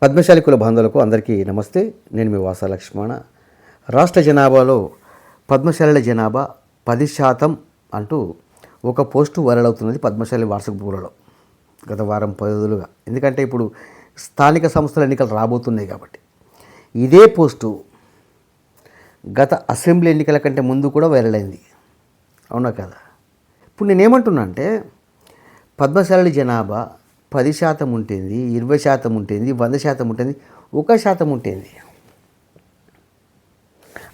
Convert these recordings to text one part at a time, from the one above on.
పద్మశాలి కుల బాంధవులకు అందరికీ నమస్తే. నేను మీ వాసా లక్ష్మణ. రాష్ట్ర జనాభాలో పద్మశాలిల జనాభా 10% అంటూ ఒక పోస్టు వైరల్ అవుతున్నది పద్మశాలి వాట్సాప్ గ్రూపులలో గత వారం 10 రోజులుగా. ఎందుకంటే ఇప్పుడు స్థానిక సంస్థల ఎన్నికలు రాబోతున్నాయి కాబట్టి. ఇదే పోస్టు గత అసెంబ్లీ ఎన్నికల కంటే ముందు కూడా వైరల్ అయింది, అవునా కదా? ఇప్పుడు నేనేమంటున్నా అంటే పద్మశాలి జనాభా 10% ఉంటుంది, 20% ఉంటుంది, 100% ఉంటుంది, 1% ఉంటుంది.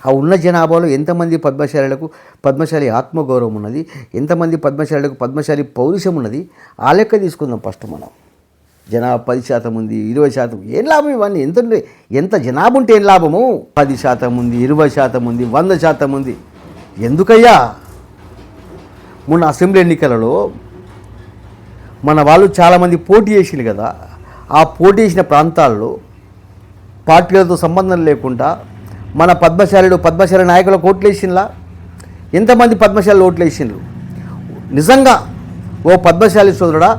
ఆ ఉన్న జనాభాలో ఎంతమంది పద్మశాలకు పద్మశాలి ఆత్మగౌరవం ఉన్నది, ఎంతమంది పద్మశాలకు పద్మశాలి పౌరుషం ఉన్నది, ఆ లెక్క తీసుకుందాం ఫస్ట్ మనం. జనాభా 10% ఉంది, 20% ఏం లాభం? ఇవన్నీ ఎంత జనాభా ఉంటే ఏం లాభము? 10% ఉంది, 20% ఉంది, 100% ఉంది. ఎందుకయ్యా? మొన్న అసెంబ్లీ ఎన్నికలలో మన వాళ్ళు చాలామంది పోటీ చేసింది కదా. ఆ పోటీ చేసిన ప్రాంతాల్లో పార్టీలతో సంబంధం లేకుండా మన పద్మశాలి నాయకులకు ఓట్లు వేసిండ్లా? ఎంతమంది పద్మశాలి ఓట్లు వేసిండ్రు? నిజంగా ఓ పద్మశాలి సోదరుడా,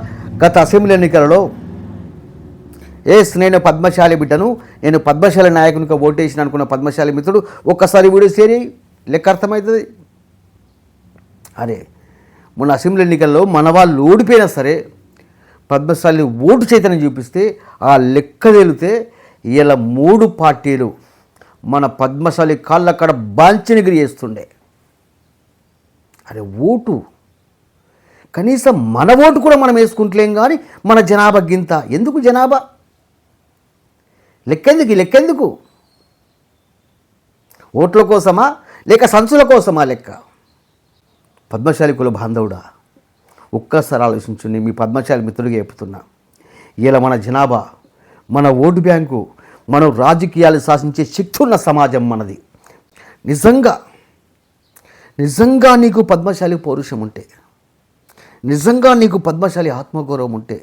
గత అసెంబ్లీ ఎన్నికలలో నేను పద్మశాలి బిడ్డను, నేను పద్మశాలి నాయకునికి ఓటేసిన అనుకున్న పద్మశాలి మిత్రుడు ఒక్కసారి వీడియో షేర్ చేయి, లెక్క అర్థమవుతుంది. అరే మొన్న అసెంబ్లీ ఎన్నికల్లో మన వాళ్ళు ఓడిపోయినా సరే పద్మశాలి ఓటు చైతన్యం చూపిస్తే ఆ లెక్క తేలితే ఇలా 3 పార్టీలు మన పద్మశాలి కాళ్ళక్కడ బాంచనిగిరి చేస్తుండే. అరే ఓటు కనీసం మన ఓటు కూడా మనం వేసుకుంటలేం, కానీ మన జనాభా గింత ఎందుకు? జనాభా లెక్కెందుకు? ఓట్ల కోసమా లేక సంచుల కోసమా లెక్క? పద్మశాలి కుల బాంధవుడా, ఒక్కసారి ఆలోచించు. నేను మీ పద్మశాలి మిత్రుడిగా చెప్తున్నా. ఇలా మన జనాభా, మన ఓటు బ్యాంకు, మనం రాజకీయాలు శాసించే శక్తి ఉన్న సమాజం మనది. నిజంగా నీకు పద్మశాలి పౌరుషం ఉంటే, నిజంగా నీకు పద్మశాలి ఆత్మగౌరవం ఉంటే,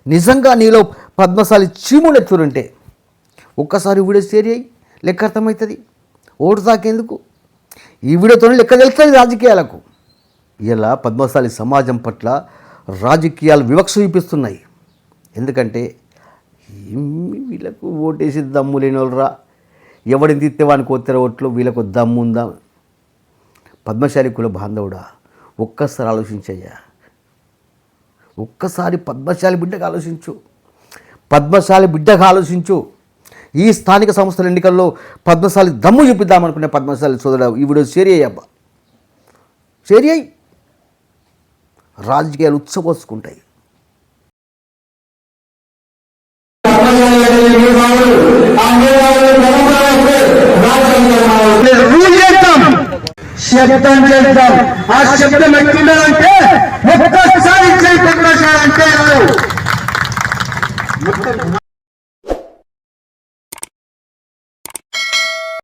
నిజంగా నీలో పద్మశాలి చీమునెత్తురుంటే ఒక్కసారి వీడియో షేర్ చేయి, లెక్క అర్థమవుతుంది. ఓటు తాకేందుకు? ఈ వీడియోతోనే లెక్క తెలుస్తుంది రాజకీయాలకు. ఇలా పద్మశాలి సమాజం పట్ల రాజకీయాలు వివక్ష చూపిస్తున్నాయి. ఎందుకంటే వీళ్ళకు ఓటేసి దమ్ము లేని వాళ్ళరా, ఎవడిని తిత్తే వానికి ఒత్తిర ఓట్లు, వీళ్ళకు దమ్ము ఉందా? పద్మశాలి కుల బాంధవుడా, ఒక్కసారి ఆలోచించయ్యా. ఒక్కసారి పద్మశాలి బిడ్డగా ఆలోచించు. ఈ స్థానిక సంస్థల ఎన్నికల్లో పద్మశాలి దమ్ము చూపిద్దామనుకునే పద్మశాలి సోదరుడు ఈ వీడియో షేర్ చేయ్యబ్బా, షేర్ చేయి. రాజకీయాలు ఉచ్చపోసుకుంటాయి. శబ్దం చేద్దాం. ఆ శబ్దం ఎట్లుండాలంటే ఒక్కసారి పద్మశాలి అంటే